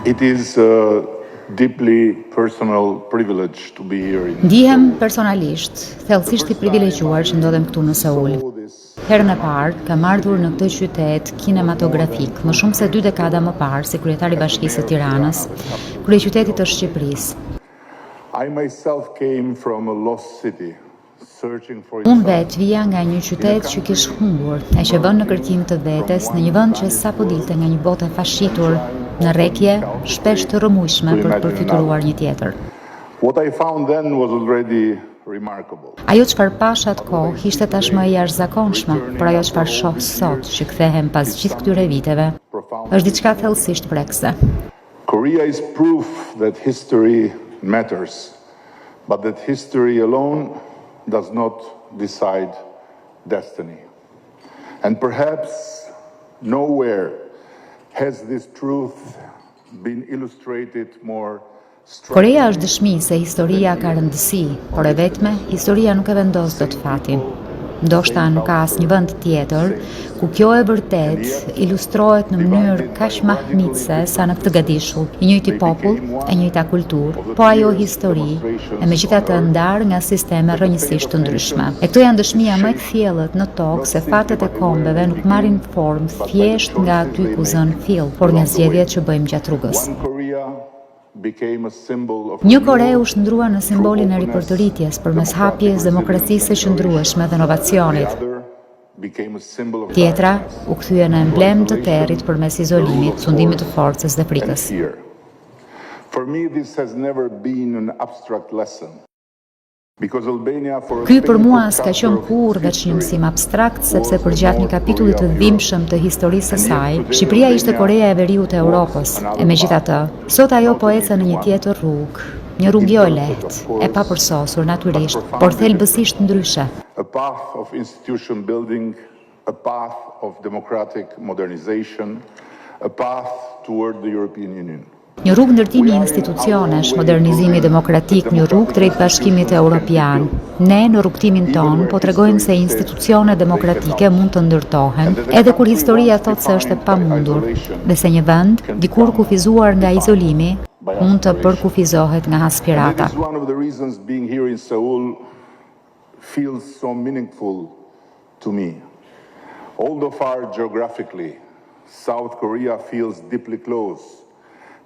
It is a deeply personal privilege to be here in Ndihem personalisht, thellësisht i privilegjuar që ndodhem këtu në Seul. Herën e parë kam ardhur në këtë qytet kinematografik, më shumë se 2 dekada më parë si kryetari i Bashkisë së Tiranës, kryeqytetit të Shqipërisë. I myself came from a lost city. Unë vetë vija nga një qytet që kish humbur, e që vën në kërkim të vetes në një vend që sapo dilte nga një botë e fashitur, në rrekje, shpesh të rrëmujshme për të përfituar një tjetër. Ajo çfarë pash atkohë ishte tashmë e jashtëzakonshme, por ajo çfarë shoh sot që kthehem pas gjithë këtyre viteve, është diçka thellësisht prekse. Korea is proof that history matters, but that history alone does not decide destiny. And perhaps nowhere has this truth been illustrated more strongly. Korea është dëshmi se historia ka rëndësi, por e vetme historia nuk e vendos dot fatin. Ndoshta nuk ka asnjë vend tjetër ku kjo e vërtet ilustrohet në mënyrë kaq mahnitse sa në këtë gadishull. I njëjti popull, e njëjta kulturë, po ajo histori, e megjithatë ndarë nga sisteme rrënjësisht të ndryshme. E këto janë dëshmia më e thjellët në tokë se fatet e kombeve nuk marrin formë thjesht nga aty ku zën fill, por nga zgjedhjet që bëjmë gjatë rrugës. Një Kore u shndrua në simbolin e ripërtëritjes përmes hapjes demokracisë së qëndrueshme dhe inovacionit. Tjetra u kthye në emblem të territ përmes izolimit, sundimit të forcës dhe frikës. Ky për mua s'ka qenë kurrë veç një mësim abstrakt, sepse përgjatë një kapitulli të dhimbshëm të historisë së saj, Shqipëria ishte Korea e Veriut e Europës. E megjithatë, sot ajo po ecë në një tjetër rrugë, një rrugë jo e lehtë, e papërsosur natyrisht, por thelbësisht ndryshe. A path of institution building, a path of democratic modernization, a path toward the European Union. Një rrugë ndërtimi institucionesh, modernizimi demokratik, një rrugë drejt bashkimit evropian. Ne në rrugtimin ton po tregojmë se institucione demokratike mund të ndërtohen, edhe kur historia thot se është e pamundur, dhe se një vend, dikur kufizuar nga izolimi, mund të përkufizohet nga aspirata. Although far geographically, South Korea feels deeply close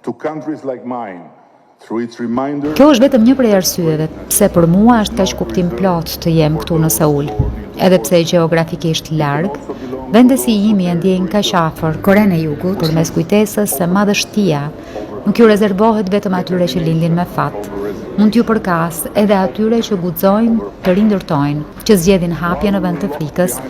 to countries like mine, through its reminder. Kjo është vetëm një prej arsyeve pse për mua është kaq kuptim plot të jem këtu në Seul. Edhe pse gjeografikisht larg, vendesi im e ndjejnë kaq afër Korenë e Jugut përmes kujtesës se madhështia nuk ju rezervohet vetëm atyre që lindin me fat. Mund t'ju përkas edhe atyre që guxojnë të rindërtojnë, që zgjedhin hapje në vend të frikës,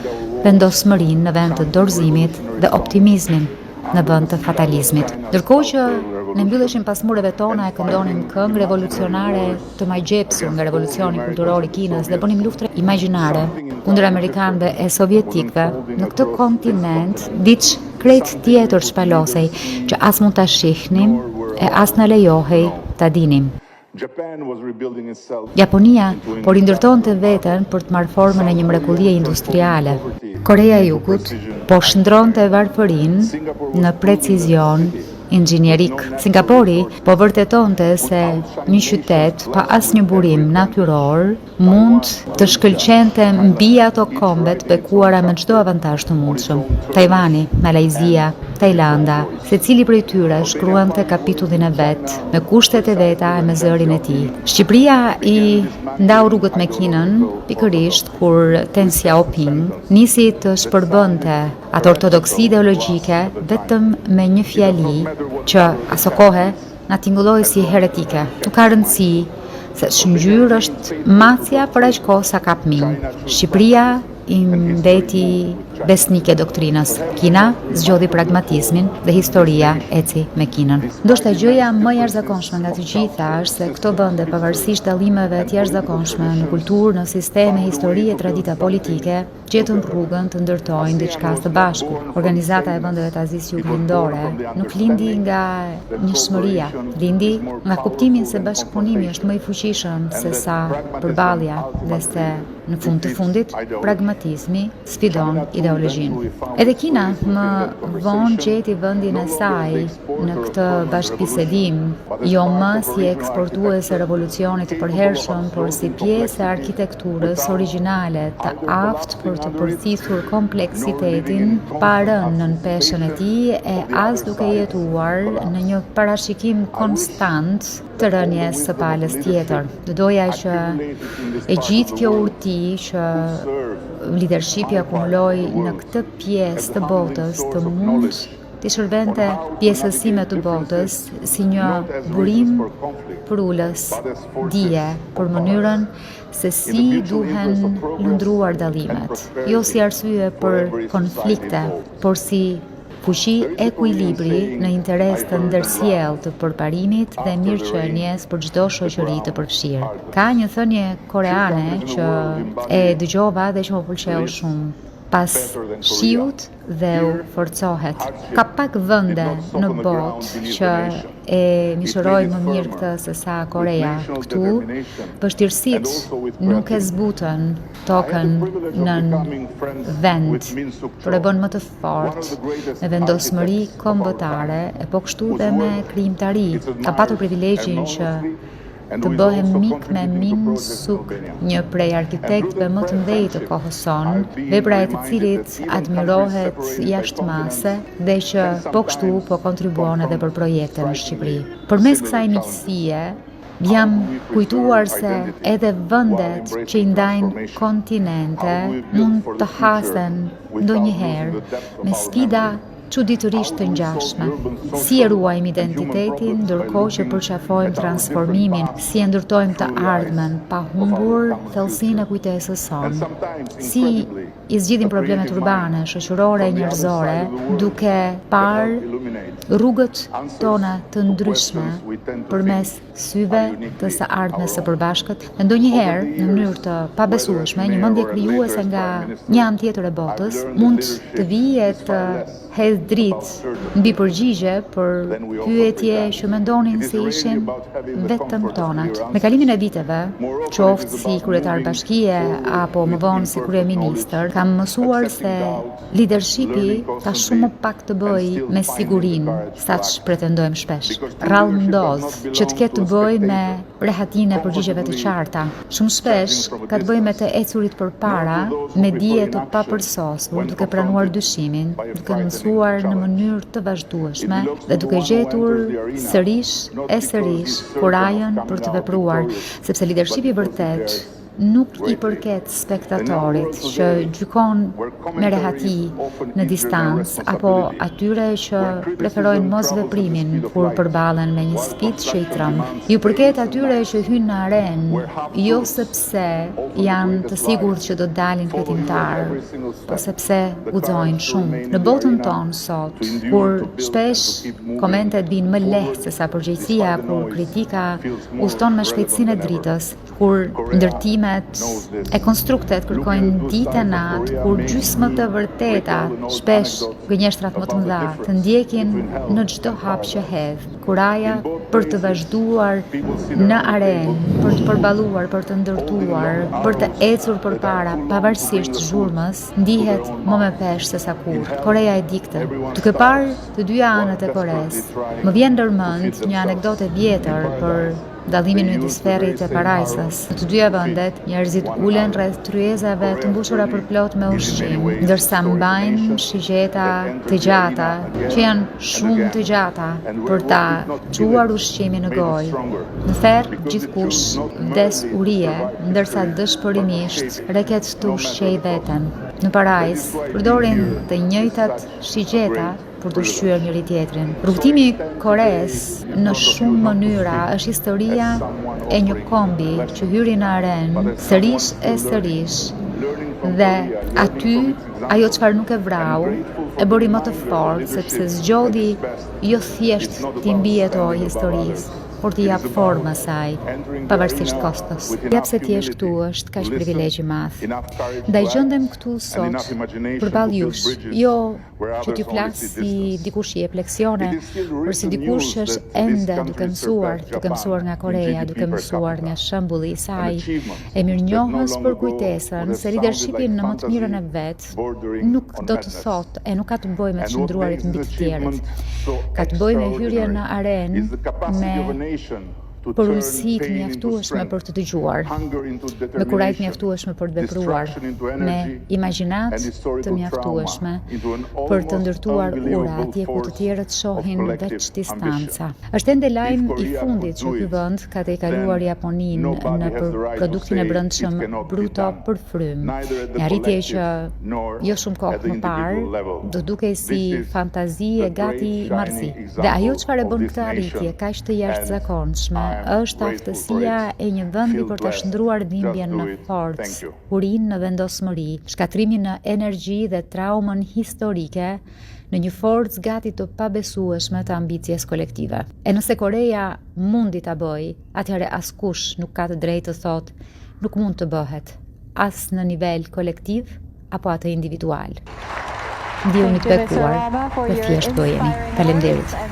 vendosmërinë në vend të dorëzimit dhe optimizmin në vend të fatalizmit. Ndërkohë që ne mbylleshim pas mureve tona e këndonim këngë revolucionare të majgjepsur nga revolucioni kulturor i Kinës dhe bënim luftë imagjinare kundër amerikanëve e sovjetikëve, në këtë kontinent diç krejt tjetër shpalosej që as mund ta shihnim e as na lejohej ta dinim. Japonia po rindërtonte veten për të marrë formën e një mrekullie industriale. Korea e Jugut po shndronte varfërinë në precizion inxhinierik. Singapori po vërtetonte se një qytet pa asnjë burim natyror mund të shkëlqente mbi ato kombe të bekuara me çdo avantazh të mundshëm. Tajvani, Malajzia, Tajlanda, secili prej tyre shkruante kapitullin e vet, me kushtet e veta e me zërin e tij. Shqipëria i ndau rrugët me Kinën, pikërisht kur Deng Xiaoping nisi të shpërbënte atë ortodoksi ideologjike vetëm me një fjali që aso kohe na tingulloi si heretike. Nuk ka rëndësi se shëngjyrë është macja për aq kohë sa ka fëmijë. Shqipëria i mbeti besnike doktrinës. Kina zgjodhi pragmatizmin dhe historia eci me Kinën. Ndoshta gjëja më jashtëzakonshme nga të gjitha është se këto vende, pavarësisht dallimeve të jashtëzakonshme në kulturë, në sisteme, histori e tradita politike, gjetën rrugën të ndërtojnë diçka së bashku. Organizata e vendeve të Azisë Juglindore nuk lindi nga njëshmëria, lindi nga kuptimin se bashkëpunimi është më i fuqishëm se sa përballja dhe se Në fund të fundit, pragmatizmi sfidon ideologjinë. Edhe Kina më vonë gjeti vendin e saj në këtë bashkëbisedim, jo më si eksportuese revolucionit të përhershëm, por si pjesë e arkitekturës origjinale të aftë për të përthithur kompleksitetin, pa rënë nën peshën e tij e as duke jetuar në një parashikim konstant të rënjes së palës tjetër. Doja që e gjithë kjo urti që leadershipi akumuloi në këtë pjesë të botës të mund të shërbente pjesësime të botës si një burim përulës dije për mënyrën se si duhen lundruar dallimet, jo si arsye për konflikte, por si fuqi ekuilibri në interes të ndërsjellë të përparimit dhe mirëqenies për çdo shoqëri të përfshirë. Ka një thënie koreane që e dëgjova dhe që më pëlqeu shumë. Pas shiut dheu forcohet. Ka pak vende në botë që e mishërojnë më mirë këtë se sa Korea. Këtu, vështirësitë nuk e zbutën tokën në vend, por e bën më të fortë me vendosmëri kombëtare e po kështu dhe me krijimtari. Ka patur privilegjin që të bëhem mik me Min Suk, një prej arkitektëve më të mëdhenj të kohës sonë, vepra e të cilit admirohet jashtëmase dhe që po kështu po kontribuon edhe për projekte në Shqipëri. Përmes kësaj miqësie, jam kujtuar se edhe vendet që i ndajnë kontinente mund të hasen ndonjëherë me sfida çuditërisht të ngjashme. Si e ruajmë identitetin, ndërkohë që përqafojmë transformimin, si e ndërtojmë të ardhmen pa humbur thellësinë e kujtesës sonë. Si i zgjidhim problemet urbane, shoqërore e njerëzore, duke parë rrugët tona të ndryshme përmes syve të së ardhmes së përbashkët. Ndonjëherë, në mënyrë të pabesueshme, një mendje krijuese nga një anë tjetër e botës mund të vijë të hedh dritë mbi përgjigje për pyetje që mendonin se ishin vetëm tonat. Me kalimin e viteve, qoftë si kryetar bashkie apo më vonë si kryeministër, kam mësuar se leadershipi ka shumë më pak të bëjë me sigurinë, saq pretendojmë shpesh. Rrallë ndodh që të ketë të bëjë me rehatinë e përgjigjeve të qarta. Shumë shpesh ka të bëjë me të ecurit përpara, me dije të papërsosur, duke pranuar dyshimin, duke mësuar në mënyrë të vazhdueshme dhe duke gjetur sërish kurajën për të vepruar, sepse leadershipi vërtet nuk i përket spektatorit që gjykon me rehati në distancë apo atyre që preferojnë mos veprimin kur përballen me një sfidë që i tremb. Ju përket atyre që hyjnë në arenë jo sepse janë të sigurt që do të dalin fitimtar, po sepse guxojnë shumë. Në botën tonë sot, kur shpesh komentet bijnë më lehtë se sa përgjegjësia, kur kritika udhton me shpejtësinë e dritës, kur ndërtimet e konstruktet kërkojnë ditë e natë, kur gjysmët e vërteta, shpesh gënjeshtrat më të mëdha, të ndjekin në çdo hap që hedh. Kuraja për të vazhduar në arenë, për të përballuar, për të ndërtuar, për të ecur përpara pavarësisht zhurmës, ndihet më me peshë se sa kurrë. Korea e dikte. Duke parë të dyja anët e Koresë, më vjen ndërmend një anekdote vjetër për dallimin midis Ferrit e Parajsës. Në të dyja vendet, njerëzit ulen rreth tryezave të mbushura përplot me ushqim, ndërsa mbajnë shigjeta të gjata, që janë shumë të gjata për ta çuar ushqimin në gojë. Në Ferr, gjithkush vdes urie, ndërsa dëshpërimisht reket të ushqej veten. Në Parajsë, përdorin të njëjtat shigjeta për të ushqyer njëri tjetrin. Rrugtimi i Koresë në shumë mënyra është historia e një kombi që hyri në arenë sërish dhe aty ajo çfarë nuk e vrau e bëri më të fortë sepse zgjodhi jo thjesht t'i mbijetojë historisë, por t'i jap formë asaj, pavarësisht kostos. Jap se ti jesh këtu është kaq privilegj i madh. Ndaj gjendem këtu sot përballë jush, jo që t'ju flas si dikush i jep leksione, por si dikush është ende duke mësuar nga Korea, duke mësuar nga shembulli i saj, e mirënjohës për kujtesën se leadershipin në më të mirën e vet nuk do të thotë e nuk ka të bëjë me të qëndruarit mbi të tjerët. Ka të bëjë me hyrjen në arenë me përulësit mjaftueshme për të dëgjuar, me kurajt mjaftueshme për të vepruar, me imagjinat të mjaftueshme për të ndërtuar ura atje ku të tjerët shohin veç distanca. Është ende lajm i fundit që ky vend ka tejkaluar Japoninë në produktin e brendshëm bruto për frym. E arritje që jo shumë kohë më parë do dukej si fantazi e gati marrëzi. Dhe ajo çfarë bën këtë arritje kaq të jashtëzakonshme është aftësia e një vendi për të shndruar dhimbjen në forcë, urinë në vendosmëri, shkatrimin në energji dhe traumën historike në një forcë gati të pabesueshme të ambicjes kolektive. E nëse Korea mundi ta bëjë, atëherë askush nuk ka të drejtë të thotë nuk mund të bëhet, as në nivel kolektiv apo atë individual. Ndihuni të bekuar, dhe thjesht bëjeni. Faleminderit.